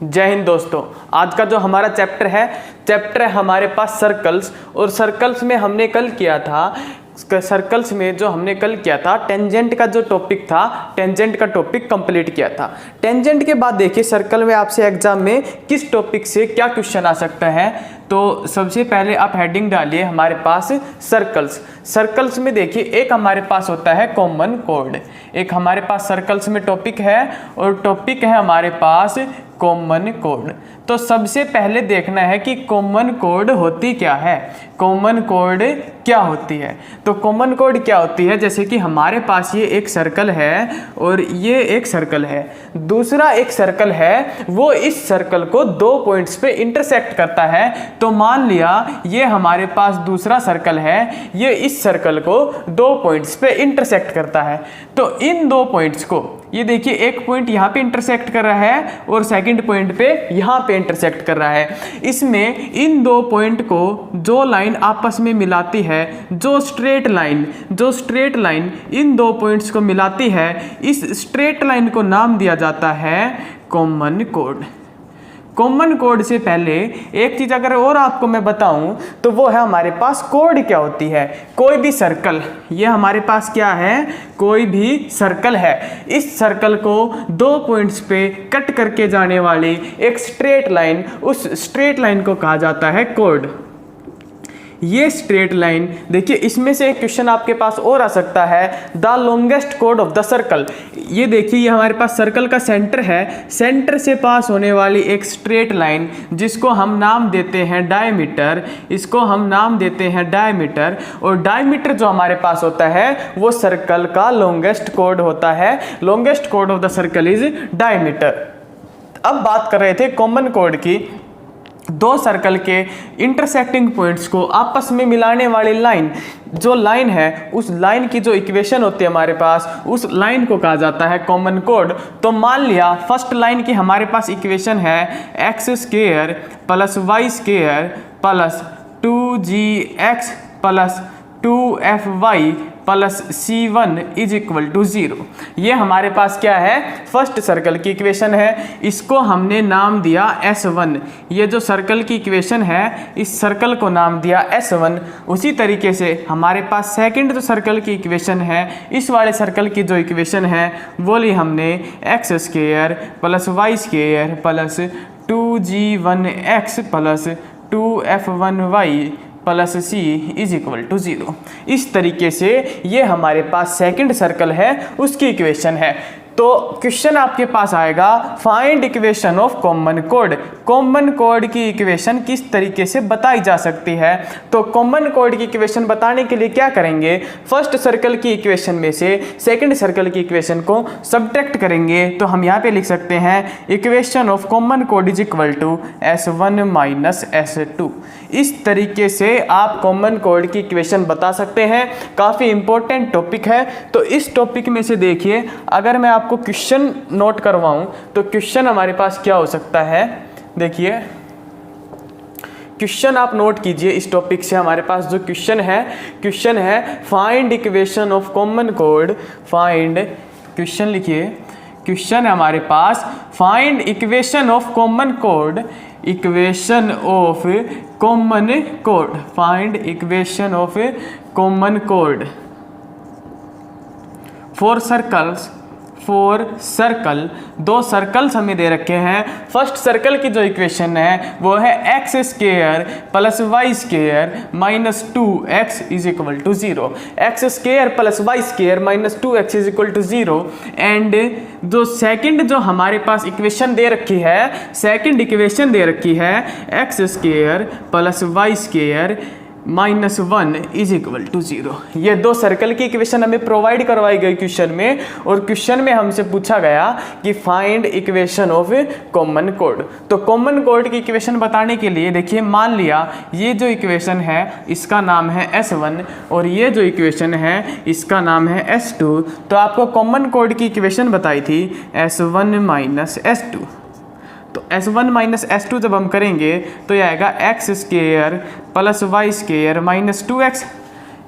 जय हिंद दोस्तों। आज का जो हमारा चैप्टर है हमारे पास सर्कल्स। और सर्कल्स में हमने कल किया था टेंजेंट का जो टॉपिक था, टेंजेंट का टॉपिक कंप्लीट किया था। टेंजेंट के बाद देखिए सर्कल में आपसे एग्जाम में किस टॉपिक से क्या क्वेश्चन आ सकता है। तो सबसे पहले आप हेडिंग डालिए हमारे पास सर्कल्स। सर्कल्स में देखिए एक हमारे पास होता है कॉमन कोड, एक हमारे पास सर्कल्स में टॉपिक है और टॉपिक है हमारे पास कॉमन कोड। तो सबसे पहले देखना है कि कॉमन कोड होती क्या है, कॉमन कोड क्या होती है। तो कॉमन कोड क्या होती है, जैसे कि हमारे पास ये एक सर्कल है और ये एक सर्कल है, दूसरा एक सर्कल है, वो इस सर्कल को दो पॉइंट्स पे इंटरसेक्ट करता है। तो मान लिया ये हमारे पास दूसरा सर्कल है, ये इस सर्कल को दो पॉइंट्स पे इंटरसेक्ट करता है। तो इन दो पॉइंट्स को, ये देखिए एक पॉइंट यहाँ पे इंटरसेक्ट कर रहा है और सेकंड पॉइंट पे यहाँ पे इंटरसेक्ट कर रहा है। इसमें इन दो पॉइंट को जो लाइन आपस में मिलाती है, जो स्ट्रेट लाइन इन दो पॉइंट्स को मिलाती है, इस स्ट्रेट लाइन को नाम दिया जाता है कॉमन कोड। कॉमन कोड से पहले एक चीज अगर और आपको मैं बताऊं तो वो है हमारे पास कोड क्या होती है। कोई भी सर्कल, ये हमारे पास क्या है, कोई भी सर्कल है, इस सर्कल को दो पॉइंट्स पे कट करके जाने वाली एक स्ट्रेट लाइन, उस स्ट्रेट लाइन को कहा जाता है कोड। ये स्ट्रेट लाइन देखिए, इसमें से एक क्वेश्चन आपके पास और आ सकता है, the longest code of the circle. ये देखिए ये हमारे पास सर्कल का सेंटर है, सेंटर से पास होने वाली एक स्ट्रेट लाइन जिसको हम नाम देते हैं डायमीटर, इसको हम नाम देते हैं डायमीटर। और डायमीटर जो हमारे पास होता है वो सर्कल का लॉन्गेस्ट कोड होता है। Longest code of the circle is diameter. अब बात कर रहे थे कॉमन कोड की। दो सर्कल के इंटरसेक्टिंग पॉइंट्स को आपस में मिलाने वाली लाइन, जो लाइन है उस लाइन की जो इक्वेशन होती है हमारे पास, उस लाइन को कहा जाता है कॉमन कोड। तो मान लिया फर्स्ट लाइन की हमारे पास इक्वेशन है x square plus y square plus 2gx plus 2fy plus c1 is equal to 0। ये हमारे पास क्या है, फर्स्ट सर्कल की इक्वेशन है, इसको हमने नाम दिया S1। ये जो सर्कल की इक्वेशन है इस सर्कल को नाम दिया S1। उसी तरीके से हमारे पास सेकंड जो सर्कल की इक्वेशन है, इस वाले सर्कल की जो इक्वेशन है वो ली हमने x square plus y square plus 2g1x plus 2f1y plus c is equal to 0। इस तरीके से ये हमारे पास सेकंड सर्कल है, उसकी इक्वेशन है। तो क्वेश्चन आपके पास आएगा find equation of common code. Common कोड की इक्वेशन किस तरीके से बताई जा सकती है। तो कॉमन कोड की इक्वेशन बताने के लिए क्या करेंगे, फर्स्ट सर्कल की इक्वेशन में से सेकंड सर्कल की इक्वेशन को सब्ट्रैक्ट करेंगे। तो हम यहाँ पे लिख सकते हैं इक्वेशन ऑफ कॉमन कोड is equal to S1 minus S2। इस तरीके से आप कॉमन कोड की इक्वेशन बता सकते हैं। काफ़ी इंपॉर्टेंट टॉपिक है। तो इस टॉपिक में से देखिए, अगर मैं आपको क्वेश्चन नोट करवाऊं तो क्वेश्चन हमारे पास क्या हो सकता है। देखिए क्वेश्चन आप नोट कीजिए, इस टॉपिक से हमारे पास जो क्वेश्चन है फाइंड इक्वेशन ऑफ कॉमन कोड। फाइंड, क्वेश्चन लिखिए, क्वेश्चन है हमारे पास फाइंड इक्वेशन ऑफ कॉमन कोड, इक्वेशन ऑफ कॉमन कोड, फाइंड इक्वेशन ऑफ कॉमन कोड फॉर सर्कल्स, फॉर सर्कल। दो सर्कल्स हमें दे रखे हैं। फर्स्ट सर्कल की जो इक्वेशन है वो है x square plus y square minus 2x is equal to 0। X square plus y square minus 2x is equal to 0। And जो सेकंड जो हमारे पास इक्वेशन दे रखी है, सेकंड इक्वेशन दे रखी है x square plus y square minus 1 is equal to 0। ये दो सर्कल की इक्वेशन हमें प्रोवाइड करवाई गई क्वेश्चन में, और क्वेश्चन में हमसे पूछा गया कि find equation of common code. तो कॉमन कोड की इक्वेशन बताने के लिए देखिए, मान लिया ये जो इक्वेशन है इसका नाम है S1 और ये जो इक्वेशन है इसका नाम है S2। तो आपको कॉमन कोड की इक्वेशन बताई थी S1 माइनस S2। तो S1 माइनस S2 जब हम करेंगे तो यह आएगा x square plus y square minus 2x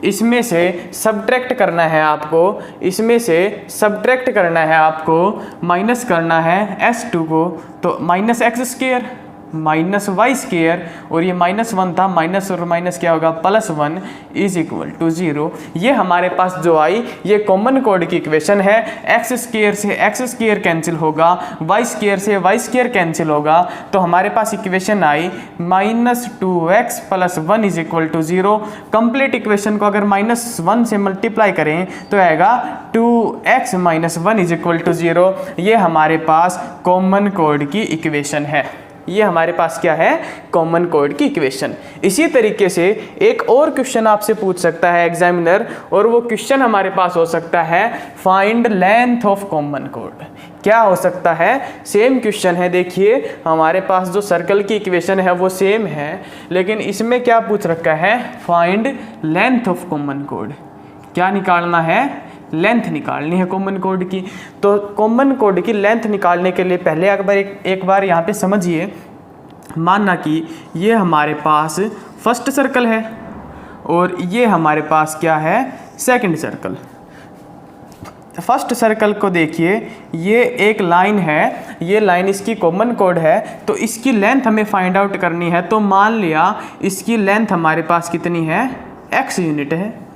इसमें से सब्ट्रैक्ट करना है आपको, इसमें से सब्ट्रैक्ट करना है आपको, माइनस करना है s2 को, तो minus x square minus y square, और ये -1 था, माइनस और माइनस क्या होगा +1 इज इक्वल टू 0। ये हमारे पास जो आई ये कॉमन कोड की इक्वेशन है। एक्स स्क्वायर से एक्स स्क्वायर कैंसिल होगा, वाई स्क्वायर से वाई स्क्वायर कैंसिल होगा, तो हमारे पास इक्वेशन आई -2x + 1 is equal to 0। Complete equation को अगर -1 से मल्टीप्लाई करें तो आएगा 2x - 1 इज इक्वल टू 0। ये हमारे पास कॉमन कोड की इक्वेशन है। ये हमारे पास क्या है, कॉमन कोड की इक्वेशन। इसी तरीके से एक और क्वेश्चन आपसे पूछ सकता है एग्जामिनर, और वो क्वेश्चन हमारे पास हो सकता है find length of common code. क्या हो सकता है, सेम क्वेश्चन है, देखिए हमारे पास जो सर्कल की इक्वेशन है वो सेम है, लेकिन इसमें क्या पूछ रखा है, find length of common code. क्या निकालना है, लेंथ निकालनी है कॉमन कोड की। तो कॉमन कोड की लेंथ निकालने के लिए पहले एक बार यहाँ पे समझिए, मानना कि ये हमारे पास फर्स्ट सर्कल है और ये हमारे पास क्या है, सेकंड सर्कल। फर्स्ट सर्कल को देखिए, ये एक लाइन है, ये लाइन इसकी कॉमन कोड है, तो इसकी लेंथ हमें फाइंड आउट करनी है। तो मान लिया इसकी लेंथ हमारे पास कितनी है, x यूनिट है।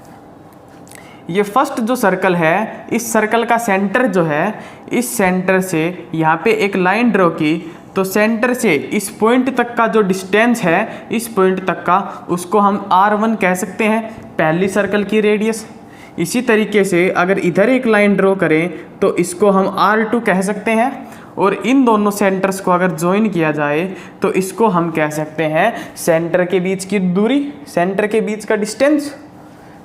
ये फर्स्ट जो सर्कल है, इस सर्कल का सेंटर जो है, इस सेंटर से यहाँ पे एक लाइन ड्रॉ की, तो सेंटर से इस पॉइंट तक का जो डिस्टेंस है, इस पॉइंट तक का, उसको हम r1 कह सकते हैं, पहली सर्कल की रेडियस। इसी तरीके से अगर इधर एक लाइन ड्रॉ करें तो इसको हम r2 कह सकते हैं, और इन दोनों सेंटर्स को अगर ज्वाइन किया जाए तो इसको हम कह सकते हैं सेंटर के बीच की दूरी, सेंटर के बीच का डिस्टेंस।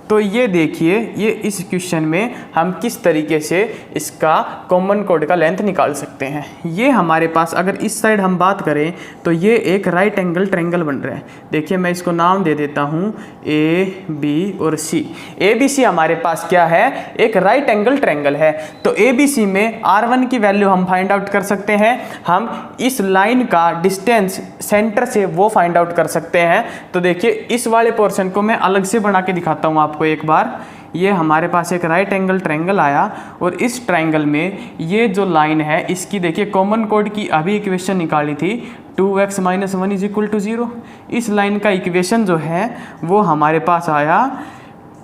तो ये देखिए, ये इस क्वेश्चन में हम किस तरीके से इसका कॉमन कोड का लेंथ निकाल सकते हैं। ये हमारे पास अगर इस साइड हम बात करें तो ये एक राइट एंगल ट्रायंगल बन रहा है। देखिए मैं इसको नाम दे देता हूँ AB और C। ABC हमारे पास क्या है, एक राइट एंगल ट्रायंगल है। तो ABC में R1 की वैल्यू हम फाइंड आउट कर सकते हैं, हम इस लाइन का डिस्टेंस सेंटर से वो फाइंड आउट कर सकते हैं। तो देखिए इस वाले पोर्शन को मैं अलग से बना के दिखाता हूँ आपको एक बार। ये हमारे पास एक राइट एंगल ट्रायंगल आया, और इस ट्रायंगल में ये जो लाइन है इसकी देखिए कॉमन कोड की अभी इक्वेशन निकाली थी, 2x - 1 इज इक्वल टू 0। इस लाइन का इक्वेशन जो है वो हमारे पास आया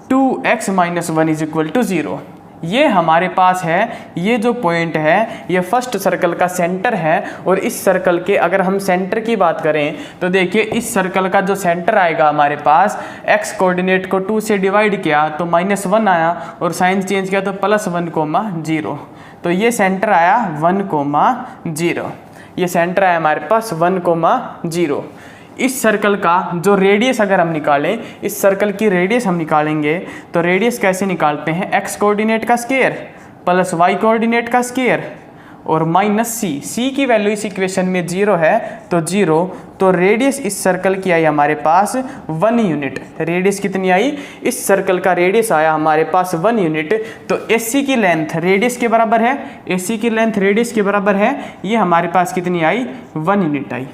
2x - 1 इज इक्वल टू 0। ये हमारे पास है, ये जो पॉइंट है ये फर्स्ट सर्कल का सेंटर है, और इस सर्कल के अगर हम सेंटर की बात करें तो देखिए इस सर्कल का जो सेंटर आएगा हमारे पास, x कोऑर्डिनेट को 2 से डिवाइड किया तो -1 आया, और साइन चेंज किया तो +1, 0। तो ये सेंटर आया 1, 0। ये सेंटर आया हमारे पास 1, 0। इस सर्कल का जो रेडियस अगर हम निकालें, इस सर्कल की रेडियस हम निकालेंगे, तो रेडियस कैसे निकालते हैं, x कोऑर्डिनेट का स्क्वायर प्लस y कोऑर्डिनेट का स्क्वायर और -c की वैल्यू इस इक्वेशन में 0 है, तो 0। तो रेडियस इस सर्कल की आई हमारे पास 1 यूनिट। रेडियस कितनी आई, इस सर्कल का रेडियस आया हमारे पास 1 यूनिट। तो AC की लेंथ रेडियस के बराबर है, AC की लेंथ रेडियस के बराबर है, ये हमारे पास कितनी आई, 1 यूनिट आई।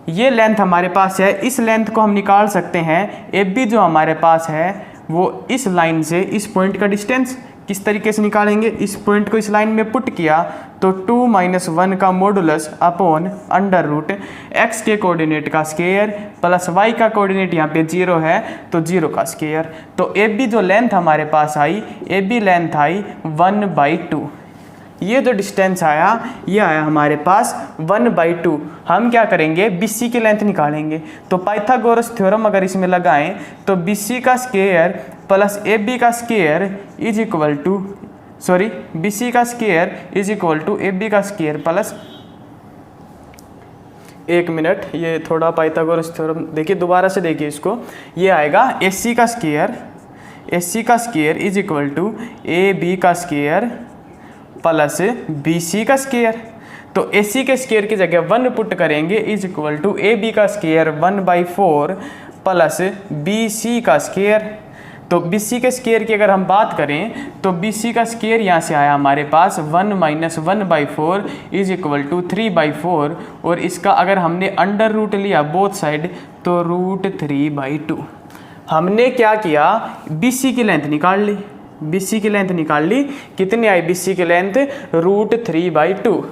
ये लेंथ हमारे पास है, इस लेंथ को हम निकाल सकते हैं। AB जो हमारे पास है वो इस लाइन से इस पॉइंट का डिस्टेंस किस तरीके से निकालेंगे, इस पॉइंट को इस लाइन में पुट किया तो 2 - 1 का मॉडुलस अपॉन √ x के कोऑर्डिनेट का स्क्वायर प्लस y का कोऑर्डिनेट यहाँ पे 0 है तो 0 का स्क्वायर। तो AB जो लेंथ हमारे पास आई, AB लेंथ आई 1/2। ये जो डिस्टेंस आया ये आया हमारे पास 1/2। हम क्या करेंगे, BC की लेंथ निकालेंगे। तो पाइथागोरस थ्योरम अगर इसमें लगाएं तो BC का स्क्वायर प्लस AB का square is equal to, sorry BC का square is equal to AB का स्क्वायर प्लस, एक मिनट, ये थोड़ा पाइथागोरस थ्योरम देखिए, दोबारा से देखिए इसको। ये आएगा AC का square is equal to AB का स्क्वायर प्लस BC का स्क्वायर। तो AC के स्क्वायर की जगह 1 पुट करेंगे इज इक्वल टू AB का स्क्वायर 1/4 प्लस BC का स्क्वायर। तो BC के स्क्वायर की अगर हम बात करें तो BC का स्क्वायर यहाँ से आया हमारे पास 1 - 1/4 इज इक्वल टू 3/4, और इसका अगर हमने अंडर रूट लिया बोथ साइड तो √3/2। हमने क्या किया, BC की लेंथ निकाल ली, BC की लेंथ निकाल ली। कितनी आई BC की लेंथ, √3/2।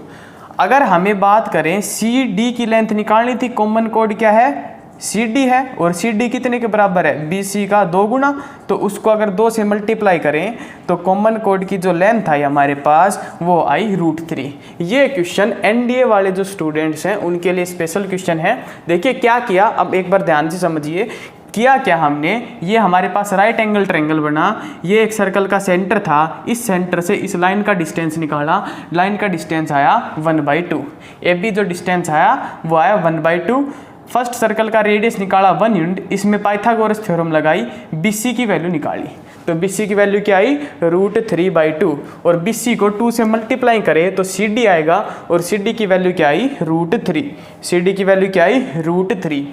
अगर हमें बात करें CD की लेंथ निकालनी थी, कॉमन कोड क्या है, CD है, और CD कितने के बराबर है, BC का 2 गुना। तो उसको अगर 2 से मल्टीप्लाई करें तो कॉमन कोड की जो लेंथ आई हमारे पास वो आई √3। ये क्वेश्चन NDA वाले जो स्टूडेंट्स हैं उनके लिए स्पेशल क्वेश्चन है। देखिए क्या किया, अब एक बार ध्यान से समझिए किया क्या हमने। ये हमारे पास राइट एंगल ट्रायंगल बना, ये एक सर्कल का सेंटर था, इस सेंटर से इस लाइन का डिस्टेंस निकाला, लाइन का डिस्टेंस आया 1/2। AB जो डिस्टेंस आया वो आया 1/2। फर्स्ट सर्कल का रेडियस निकाला 1 यूनिट, इसमें पाइथागोरस थ्योरम लगाई, BC की वैल्यू निकाली। तो BC की वैल्यू क्या आई, √3/2, और BC को 2 से मल्टीप्लाई करें तो CD आएगा, और CD की वैल्यू क्या आई, √3। CD की वैल्यू क्या आई, √3।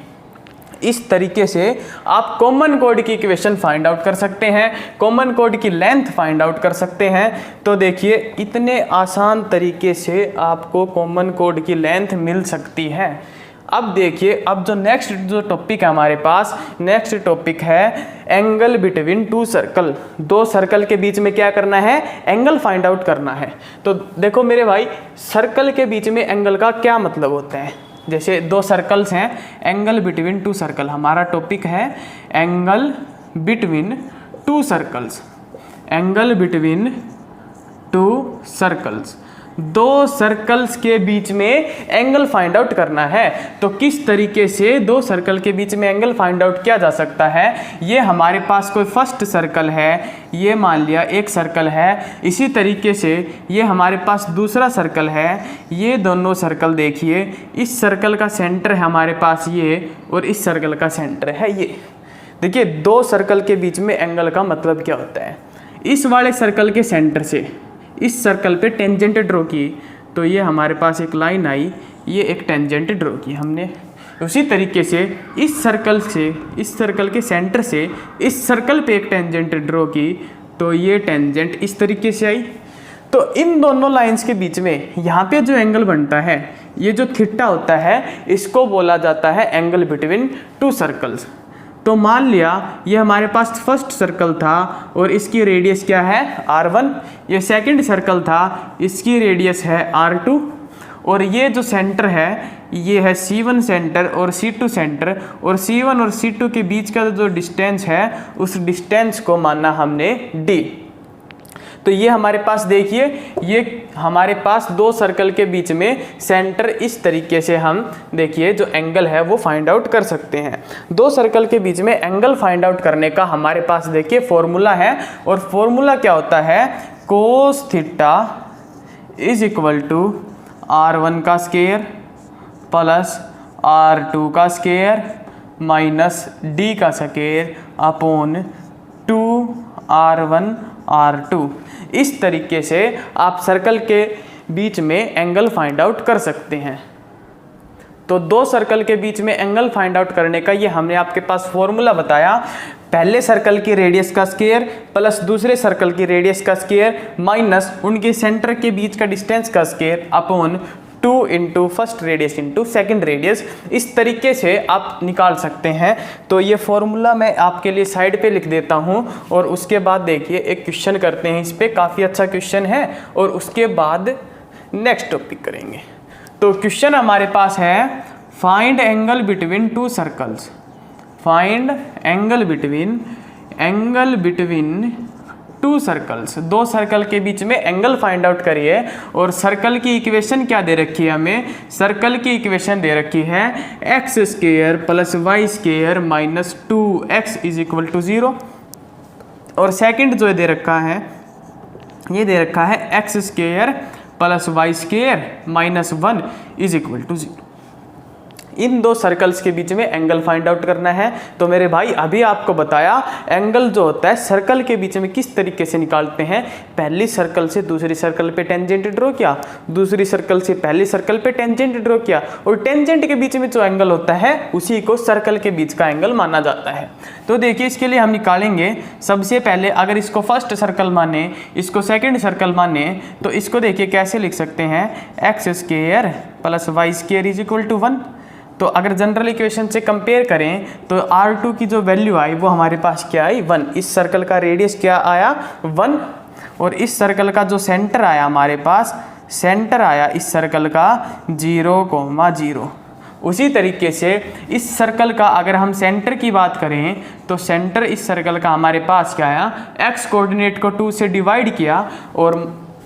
इस तरीके से आप कॉमन कोड की इक्वेशन फाइंड आउट कर सकते हैं, कॉमन कोड की लेंथ फाइंड आउट कर सकते हैं। तो देखिए इतने आसान तरीके से आपको कॉमन कोड की लेंथ मिल सकती है। अब देखिए, अब जो नेक्स्ट जो टॉपिक है हमारे पास, नेक्स्ट टॉपिक है एंगल बिटवीन 2 सर्कल। 2 सर्कल के बीच में क्या करना है, एंगल फाइंड आउट करना है। तो देखो मेरे भाई, सर्कल के बीच में एंगल का क्या मतलब होता है। जैसे 2 सर्कल्स हैं, एंगल बिटवीन 2 सर्कल, हमारा टॉपिक है angle between 2 circles. Angle between 2 circles, 2 circles के बीच में एंगल फाइंड आउट करना है। तो किस तरीके से 2 सर्कल के बीच में एंगल फाइंड आउट किया जा सकता है। ये हमारे पास कोई फर्स्ट सर्कल है, ये मान लिया एक सर्कल है। इसी तरीके से ये हमारे पास दूसरा सर्कल है। ये दोनों सर्कल देखिए, इस सर्कल का सेंटर है हमारे पास ये, और इस सर्कल का सेंटर है ये। देखिए 2 सर्कल के बीच में एंगल का मतलब क्या होता है। इस वाले सर्कल के सेंटर से इस सर्कल पे टेंजेंट ड्रॉ की, तो ये हमारे पास एक लाइन आई, ये एक टेंजेंट ड्रॉ की हमने। उसी तरीके से इस सर्कल से, इस सर्कल के सेंटर से इस सर्कल पे एक टेंजेंट ड्रॉ की, तो ये टेंजेंट इस तरीके से आई। तो इन दोनों लाइंस के बीच में यहाँ पे जो एंगल बनता है, ये जो थीटा होता है, इसको बोला जाता है एंगल बिटवीन 2 सर्कल्स। तो मान लिया ये हमारे पास फर्स्ट सर्कल था और इसकी रेडियस क्या है, R1। ये सेकंड सर्कल था, इसकी रेडियस है R2। और ये जो सेंटर है ये है C1 सेंटर और C2 सेंटर, और C1 और C2 के बीच का जो डिस्टेंस है उस डिस्टेंस को माना हमने D। तो ये हमारे पास देखिए, ये हमारे पास 2 सर्कल के बीच में सेंटर, इस तरीके से हम देखिए जो एंगल है वो फाइंड आउट कर सकते हैं। 2 सर्कल के बीच में एंगल फाइंड आउट करने का हमारे पास देखिए फॉर्मूला है, और फॉर्मूला क्या होता है, cos theta is equal to R1 का स्क्वायर प्लस R2 का स्क्वायर माइनस D का स्क्वायर अपॉन 2R1 R2। इस तरीके से आप सर्कल के बीच में एंगल फाइंड आउट कर सकते हैं। तो 2 सर्कल के बीच में एंगल फाइंड आउट करने का ये हमने आपके पास फॉर्मूला बताया। पहले सर्कल की रेडियस का स्क्वायर प्लस दूसरे सर्कल की रेडियस का स्क्वायर माइनस उनके सेंटर के बीच का डिस्टेंस का square upon 2 into first radius into second radius. इस तरीके से आप निकाल सकते हैं। तो ये फॉर्मूला मैं आपके लिए साइड पे लिख देता हूँ, और उसके बाद देखिए एक क्वेश्चन करते हैं इस पर, काफ़ी अच्छा क्वेश्चन है, और उसके बाद नेक्स्ट टॉपिक करेंगे। तो क्वेश्चन हमारे पास है find angle between 2 circles. Find angle between 2 circles. 2 circle के बीच में एंगल फाइंड आउट करिए। और सर्कल की इक्वेशन क्या दे रखी है हमें, सर्कल की इक्वेशन दे रखी है x square plus y square minus 2x is equal to 0। और सेकंड जो दे रखा है, ये दे रखा है x square plus y square minus 1 is equal to 0। इन 2 सर्कल्स के बीच में एंगल फाइंड आउट करना है। तो मेरे भाई अभी आपको बताया एंगल जो होता है सर्कल के बीच में किस तरीके से निकालते हैं। पहली सर्कल से दूसरी सर्कल पे टेंजेंट ड्रॉ किया, दूसरी सर्कल से पहली सर्कल पे टेंजेंट ड्रॉ किया, और टेंजेंट के बीच में जो एंगल होता है उसी को सर्कल के बीच का एंगल माना जाता है। तो देखिए इसके लिए हम निकालेंगे। सबसे पहले अगर इसको फर्स्ट सर्कल माने, इसको सेकेंड सर्कल माने, तो इसको देखिए कैसे लिख सकते हैं, x square plus y square is equal to 1। तो अगर जनरल इक्वेशन से कंपेयर करें तो R2 की जो वैल्यू आई वो हमारे पास क्या आई 1। इस सर्कल का रेडियस क्या आया 1, और इस सर्कल का जो सेंटर आया हमारे पास, सेंटर आया इस सर्कल का 0,0। उसी तरीके से इस सर्कल का अगर हम सेंटर की बात करें तो सेंटर इस सर्कल का हमारे पास क्या आया, x कोऑर्डिनेट को 2 से डिवाइड किया और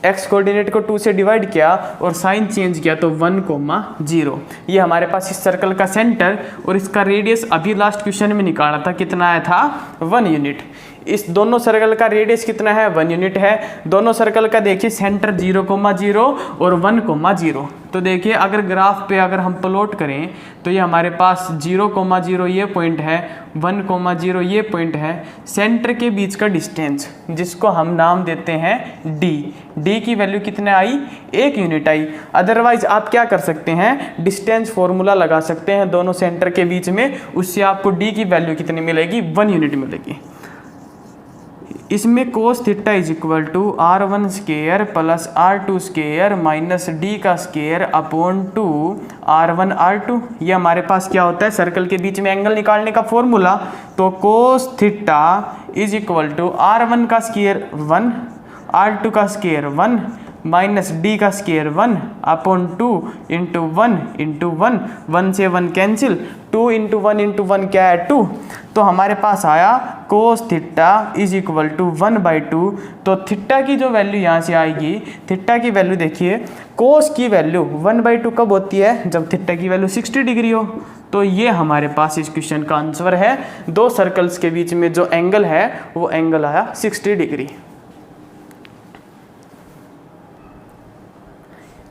x कोऑर्डिनेट को 2 से डिवाइड किया और साइन चेंज किया तो 1,0। ये हमारे पास इस सर्कल का सेंटर, और इसका रेडियस अभी लास्ट क्वेश्चन में निकाला था, कितना आया था 1 यूनिट। इस दोनों सर्कल का रेडियस कितना है 1 यूनिट है। दोनों सर्कल का देखिए सेंटर 0,0 और 1,0। तो देखिए अगर ग्राफ पे अगर हम प्लॉट करें तो ये हमारे पास 0,0 ये पॉइंट है, 1,0 ये पॉइंट है। सेंटर के बीच का डिस्टेंस जिसको हम नाम देते हैं d की वैल्यू कितने आई 1 यूनिट आई। अदरवाइज आप क्या कर सकते हैं, डिस्टेंस फॉर्मूला लगा सकते हैं दोनों सेंटर के बीच में, उससे आपको d की वैल्यू कितनी मिलेगी 1 यूनिट मिलेगी। इसमें cos theta is equal to R1 square plus R2 square minus D का स्केयर अपॉन 2 R1 R2। ये हमारे पास क्या होता है, सर्कल के बीच में एंगल निकालने का फॉर्मूला। तो cos theta is equal to R1 का स्केयर 1, R2 का स्केयर 1 माइनस D का स्केयर 1 अपॉन 2 इंटू 1 इंटू 1, 1 से 1 कैंसिल, 2 इंटू 1 इंटू 1 क्या है 2। तो हमारे पास आया cos theta is equal to 1/2। तो थीटा की जो वैल्यू यहाँ से आएगी, थीटा की वैल्यू देखिए, cos की वैल्यू 1/2 कब होती है, जब थीटा की वैल्यू 60 डिग्री हो। तो ये हमारे पास इस क्वेश्चन का आंसर है। दो सर्कल्स के बीच में जो एंगल है वो एंगल आया 60 डिग्री।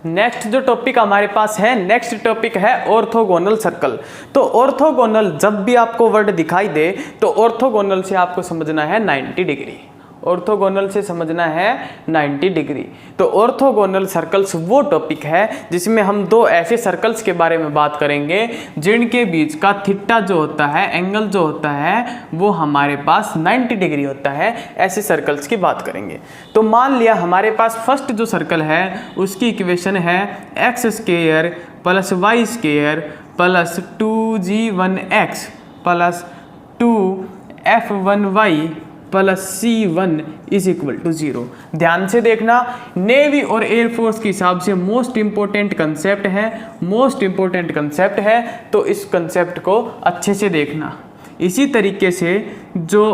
नेक्स्ट जो टॉपिक हमारे पास है, नेक्स्ट टॉपिक है ऑर्थोगोनल सर्कल। तो ऑर्थोगोनल जब भी आपको वर्ड दिखाई दे तो ऑर्थोगोनल से आपको समझना है 90 डिग्री, ऑर्थोगोनल से समझना है 90 डिग्री। तो ऑर्थोगोनल सर्कल्स वो टॉपिक है जिसमें हम दो ऐसे सर्कल्स के बारे में बात करेंगे जिनके बीच का थीटा जो होता है, एंगल जो होता है वो हमारे पास 90 डिग्री होता है। ऐसे सर्कल्स की बात करेंगे। तो मान लिया हमारे पास फर्स्ट जो सर्कल है उसकी इक्वेशन है x square plus y square plus 2g1x plus 2f1y plus C1 is equal to 0। ध्यान से देखना, नेवी और एयरफोर्स के हिसाब से मोस्ट इंपॉर्टेंट कंसेप्ट है, मोस्ट इंपॉर्टेंट कंसेप्ट है, तो इस कंसेप्ट को अच्छे से देखना। इसी तरीके से जो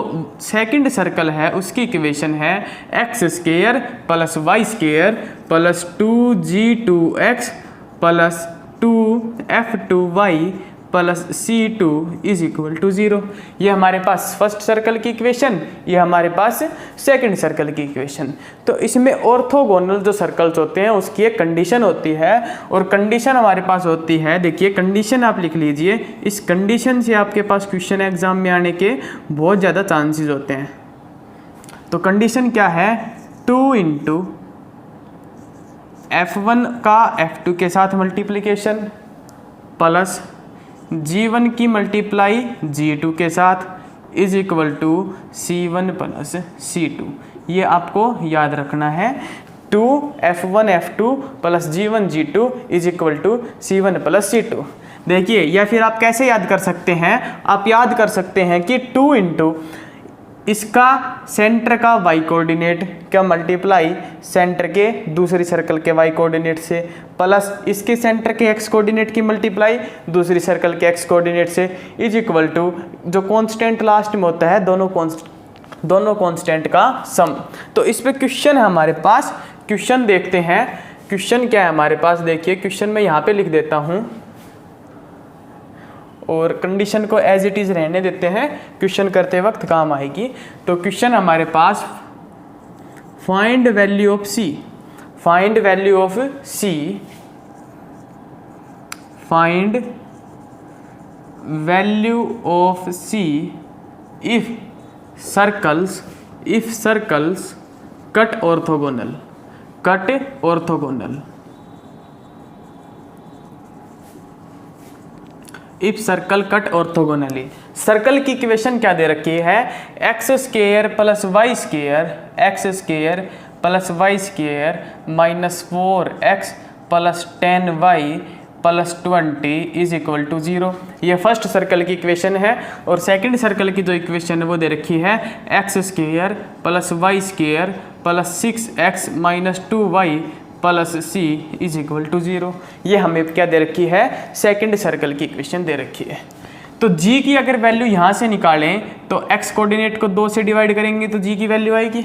सेकंड सर्कल है उसकी इक्वेशन है x square plus y square plus 2g2x plus 2f2y plus C2 is equal to 0। ये हमारे पास फर्स्ट सर्कल की इक्वेशन, ये हमारे पास सेकंड सर्कल की इक्वेशन। तो इसमें ऑर्थोगोनल जो सर्कल्स होते हैं उसकी एक कंडीशन होती है, और कंडीशन हमारे पास होती है, देखिए कंडीशन आप लिख लीजिए। इस कंडीशन से आपके पास क्वेश्चन एग्जाम में आने के बहुत ज़्यादा चांसेस होते हैं। तो कंडीशन क्या है, 2 इंटू F1 का F2 के साथ मल्टीप्लिकेशन प्लस G1 की मल्टीप्लाई G2 के साथ is equal to C1 plus C2। ये आपको याद रखना है, 2f1 f2 plus G1 G2 is equal to C1 plus C2। देखिए, या फिर आप कैसे याद कर सकते हैं, आप याद कर सकते हैं कि 2 इंटू इसका सेंटर का y कोऑर्डिनेट का मल्टीप्लाई सेंटर के दूसरी सर्कल के y कोऑर्डिनेट से प्लस इसके सेंटर के x कोऑर्डिनेट की मल्टीप्लाई दूसरी सर्कल के x कोऑर्डिनेट से इज इक्वल टू जो कांस्टेंट लास्ट में होता है दोनों कांस्टेंट का सम। तो इस पे क्वेश्चन है हमारे पास, क्वेश्चन देखते हैं। क्वेश्चन क्या है हमारे पास, देखिए क्वेश्चन मैं यहाँ पे लिख देता हूँ और कंडीशन को एज इट इज़ रहने देते हैं, क्वेश्चन करते वक्त काम आएगी। तो क्वेश्चन हमारे पास find value of c, find value of c, find value of c if circles cut orthogonal, cut orthogonal, if circle cut orthogonally. Circle की इक्वेशन क्या दे रखी है, x square plus y square, x square plus y square minus 4x plus 10y +20 is equal to 0। ये first circle की equation है। और second circle की जो इक्वेशन है वो दे रखी है x² + y² + 6x - 2y + c is equal to 0। ये हमें क्या दे रखी है, सेकंड सर्कल की इक्वेशन दे रखी है। तो g की अगर वैल्यू यहाँ से निकालें तो x कोऑर्डिनेट को 2 से डिवाइड करेंगे तो g की वैल्यू आएगी।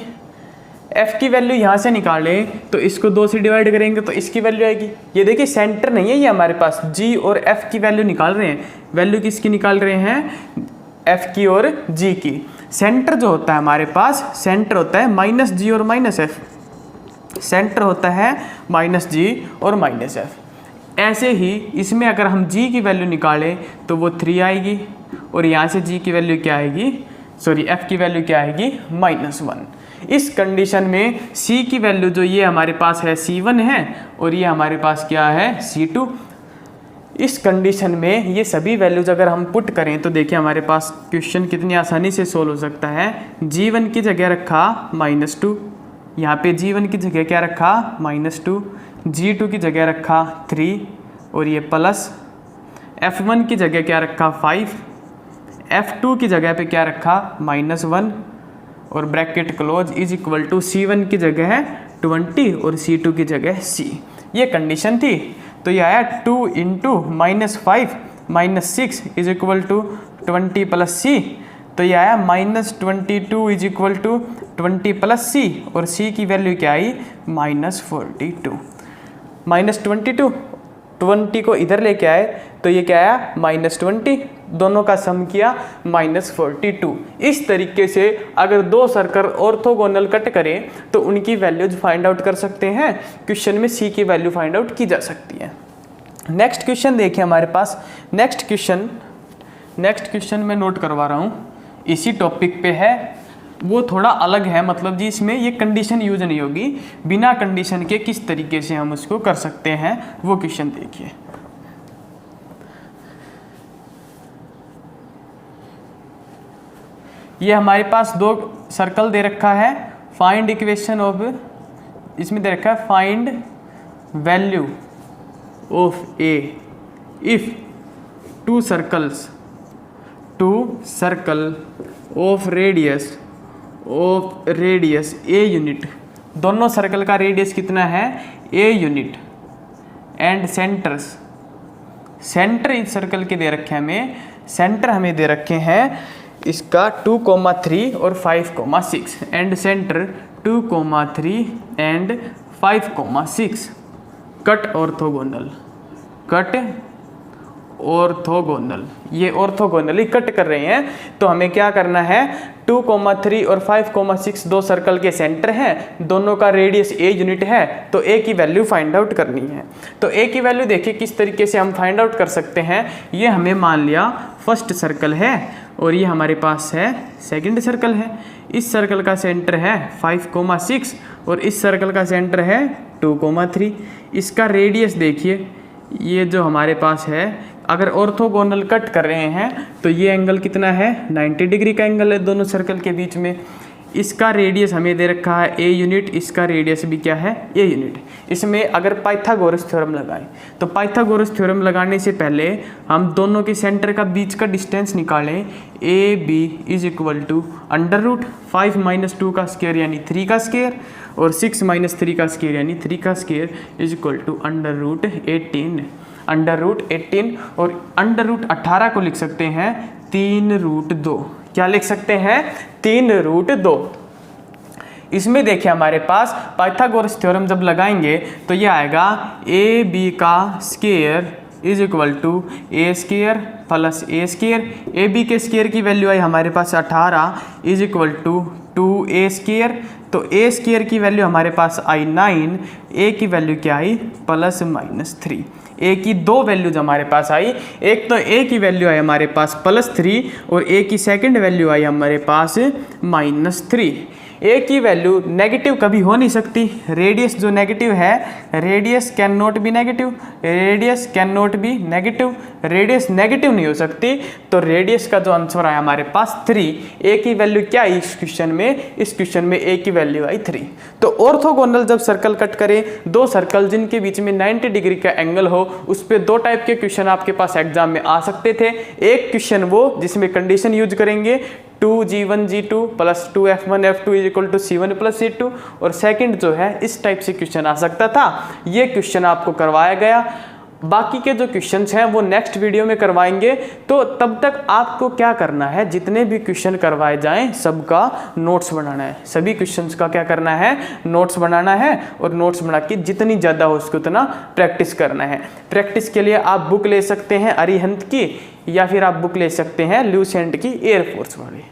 f की वैल्यू यहाँ से निकालें तो इसको 2 से डिवाइड करेंगे तो इसकी वैल्यू आएगी। ये देखिए सेंटर नहीं है ये हमारे पास, g और f की वैल्यू निकाल रहे हैं। वैल्यू किसकी निकाल रहे हैं, f की और g की। सेंटर जो होता है हमारे पास, सेंटर होता है -g और -f। सेंटर होता है -g और -f। ऐसे ही इसमें अगर हम g की वैल्यू निकालें तो वो 3 आएगी और यहाँ से g की वैल्यू क्या आएगी, f की वैल्यू क्या आएगी, -1। इस कंडीशन में c की वैल्यू जो ये हमारे पास है c1 है और ये हमारे पास क्या है c2। इस कंडीशन में ये सभी वैल्यूज अगर हम पुट करें तो देखिए हमारे पास क्वेश्चन कितनी आसानी से सोल्व हो सकता है। g1 की जगह रखा -2, यहाँ पे g1 की जगह क्या रखा -2, g2 की जगह रखा 3 और ये प्लस, f1 की जगह क्या रखा 5, f2 की जगह पे क्या रखा -1 और bracket close is equal to c1 की जगह है 20 और c2 की जगह c। ये कंडीशन थी। तो ये आया 2 × -5 - 6 इज इक्वल टू 20 + c। तो ये आया -22 इज इक्वल टू 20 + c और c की वैल्यू क्या आई, -42। -22, 20 को इधर लेके आए तो ये क्या आया, -20, दोनों का सम किया -42। इस तरीके से अगर दो सर्कल ऑर्थोगोनल कट करें तो उनकी वैल्यूज फाइंड आउट कर सकते हैं। क्वेश्चन में c की वैल्यू फाइंड आउट की जा सकती है। नेक्स्ट क्वेश्चन देखिए हमारे पास। नेक्स्ट क्वेश्चन मैं नोट करवा रहा हूँ, इसी टॉपिक पे है, वो थोड़ा अलग है, मतलब जी इसमें ये कंडीशन यूज नहीं होगी। बिना कंडीशन के किस तरीके से हम उसको कर सकते हैं वो क्वेश्चन देखिए। ये हमारे पास दो सर्कल दे रखा है। फाइंड इक्वेशन ऑफ, इसमें दे रखा है find value of A if two circle of radius a unit, दोनों सर्कल का रेडियस कितना है, ए यूनिट, एंड सेंटर इस सर्कल के दे रखे हैं हमें, सेंटर हमें दे रखे हैं इसका 2,3 और 5,6 and centre 2,3 and 5,6। Cut orthogonal, ये ऑर्थोगोनली कट कर रहे हैं। तो हमें क्या करना है, 2,3 और 5,6 दो सर्कल के सेंटर हैं, दोनों का रेडियस ए यूनिट है, तो ए की वैल्यू फाइंड आउट करनी है। तो ए की वैल्यू देखिए किस तरीके से हम फाइंड आउट कर सकते हैं। ये हमें मान लिया फर्स्ट सर्कल है और ये हमारे पास है सेकंड सर्कल है। इस सर्कल का सेंटर है 5,6 और इस सर्कल का सेंटर है 2,3। इसका रेडियस देखिए, ये जो हमारे पास है, अगर ऑर्थोगोनल कट कर रहे हैं तो ये एंगल कितना है, 90 डिग्री का एंगल है दोनों सर्कल के बीच में। इसका रेडियस हमें दे रखा है ए यूनिट, इसका रेडियस भी क्या है, ए यूनिट। इसमें अगर पाइथागोरस थ्योरम लगाएं तो पाइथागोरस थ्योरम लगाने से पहले हम दोनों के सेंटर का बीच का डिस्टेंस निकालें। A B is equal to √5 - 2 का स्क्वायर यानी 3 का स्क्वायर और 6 - 3 का स्क्वायर यानी 3 का स्क्वायर इज इक्वल टू √18 और √18 को लिख सकते हैं 3√2। क्या लिख सकते हैं, 3√2। इसमें देखिए हमारे पास पाइथागोरस थ्योरम जब लगाएंगे तो ये आएगा ए बी का square is equal to A square plus A square. A B के स्क्वायर की वैल्यू आई हमारे पास 18 is equal to 2a square. तो a स्क्वायर की वैल्यू हमारे पास आई 9, a की वैल्यू क्या आई +-3। a की दो वैल्यूज हमारे पास आई, एक तो a की वैल्यू आई हमारे पास +3 और a की सेकंड वैल्यू आई हमारे पास -3। ए की वैल्यू नेगेटिव कभी हो नहीं सकती, रेडियस जो नेगेटिव है, radius can not be negative, radius can not be negative, radius negative नहीं हो सकती। तो रेडियस का जो आंसर आया हमारे पास 3, ए की वैल्यू क्या आई इस क्वेश्चन में, इस क्वेश्चन में ए की वैल्यू आई 3। तो ऑर्थोगोनल जब सर्कल कट करें, दो सर्कल जिनके बीच में 90 डिग्री का एंगल हो, उस पर दो टाइप के क्वेश्चन आपके पास एग्जाम में आ सकते थे। एक क्वेश्चन वो जिसमें कंडीशन यूज करेंगे 2g1g2 plus 2f1f2 is equal to c1 plus c2, और सेकंड जो है इस टाइप से क्वेश्चन आ सकता था। ये क्वेश्चन आपको करवाया गया। बाकी के जो क्वेश्चंस हैं वो नेक्स्ट वीडियो में करवाएंगे। तो तब तक आपको क्या करना है, जितने भी क्वेश्चन करवाए जाएं सबका नोट्स बनाना है, सभी क्वेश्चंस का क्या करना है, नोट्स बनाना है, और नोट्स बना के जितनी ज़्यादा हो उसको उतना प्रैक्टिस करना है। प्रैक्टिस के लिए आप बुक ले सकते हैं अरिहंत की, या फिर आप बुक ले सकते हैं ल्यूसेंट की एयरफोर्स वाली।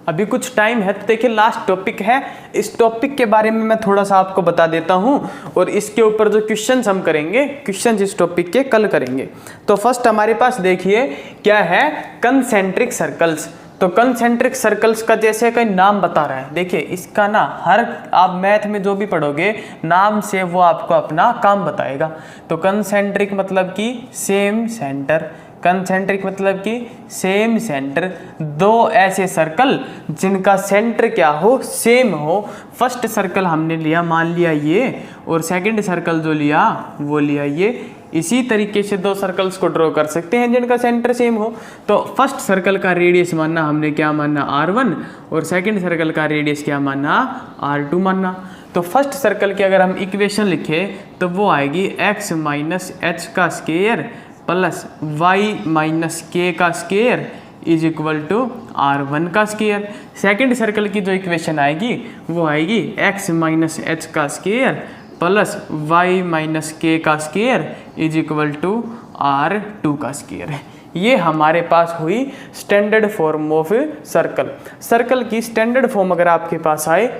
अभी कुछ टाइम है तो देखिए लास्ट टॉपिक है, इस टॉपिक के बारे में मैं थोड़ा सा आपको बता देता हूं, और इसके ऊपर जो क्वेश्चंस हम करेंगे, क्वेश्चंस इस टॉपिक के कल करेंगे। तो फर्स्ट हमारे पास देखिए क्या है, कंसेंट्रिक सर्कल्स। तो कंसेंट्रिक सर्कल्स का जैसे कोई नाम बता रहा है, देखिए इसका ना हर आप मैथ में जो भी पढ़ोगे नाम से वो आपको अपना काम बताएगा। तो कंसेंट्रिक मतलब कि सेम सेंटर, कंसेंट्रिक मतलब कि सेम सेंटर, दो ऐसे सर्कल जिनका सेंटर क्या हो, सेम हो। फर्स्ट सर्कल हमने लिया, मान लिया ये, और सेकंड सर्कल जो लिया वो लिया ये। इसी तरीके से दो सर्कल्स को ड्रॉ कर सकते हैं जिनका सेंटर सेम हो। तो फर्स्ट सर्कल का रेडियस मानना हमने क्या मानना, r1, और सेकंड सर्कल का रेडियस क्या मानना, r2 मानना। तो फर्स्ट सर्कल की अगर हम इक्वेशन लिखें तो वो आएगी x माइनस एच का स्क्वायर प्लस y माइनस के का square is equal to r1 का स्क्वायर। सेकेंड सर्कल की जो इक्वेशन आएगी वो आएगी x माइनस एच का स्क्वायर प्लस y माइनस के का square is equal to r2 का स्क्वायर। ये हमारे पास हुई standard form of circle. Circle की स्टैंडर्ड फॉर्म अगर आपके पास आए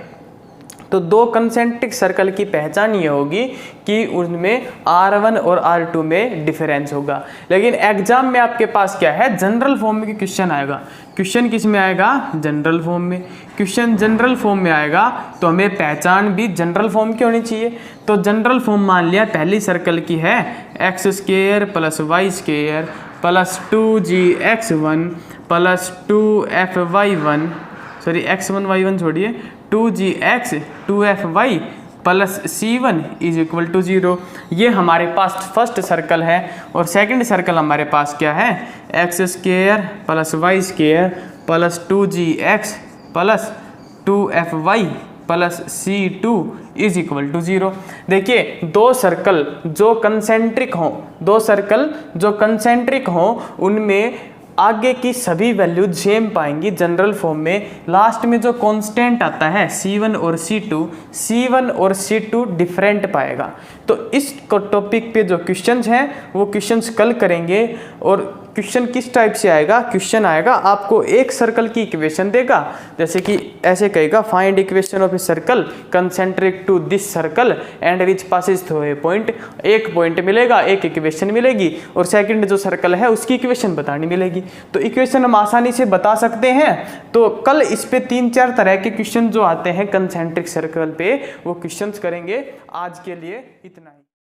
तो दो कंसेंट्रिक सर्कल की पहचान ये होगी कि उनमें R1 और R2 में डिफरेंस होगा। लेकिन एग्जाम में आपके पास क्या है, जनरल फॉर्म में क्वेश्चन आएगा। क्वेश्चन किस में आएगा, जनरल फॉर्म में। क्वेश्चन जनरल फॉर्म में आएगा तो हमें पहचान भी जनरल फॉर्म की होनी चाहिए। तो जनरल फॉर्म मान लिया पहली सर्कल की है x square plus y square plus 2gx1 plus 2fy1, sorry x1y1 छोड़िए, 2gx 2fy plus c1 is equal to 0। ये हमारे पास फर्स्ट सर्कल है। और सेकंड सर्कल हमारे पास क्या है, x square plus y square plus 2gx plus 2fy plus c2 is equal to 0। देखिए दो सर्कल जो कंसेंट्रिक हों, दो सर्कल जो कंसेंट्रिक हों उनमें आगे की सभी वैल्यू सेम पाएंगी जनरल फॉर्म में। लास्ट में जो कांस्टेंट आता है C1 और C1 और C2 डिफरेंट पाएगा। तो इस टॉपिक पे जो क्वेश्चंस हैं वो क्वेश्चंस कल करेंगे। और क्वेश्चन किस टाइप से आएगा, क्वेश्चन आएगा आपको एक सर्कल की इक्वेशन देगा, जैसे कि ऐसे कहेगा find equation of a circle concentric to this circle and which passes through a point. एक पॉइंट मिलेगा, एक इक्वेशन मिलेगी, और सेकंड जो सर्कल है उसकी इक्वेशन बतानी मिलेगी। तो इक्वेशन हम आसानी से बता सकते हैं। तो कल इस पे 3-4 तरह के क्वेश्चन जो आते हैं कंसेंट्रिक सर्कल पे वो क्वेश्चंस करेंगे। आज के लिए इतना ही।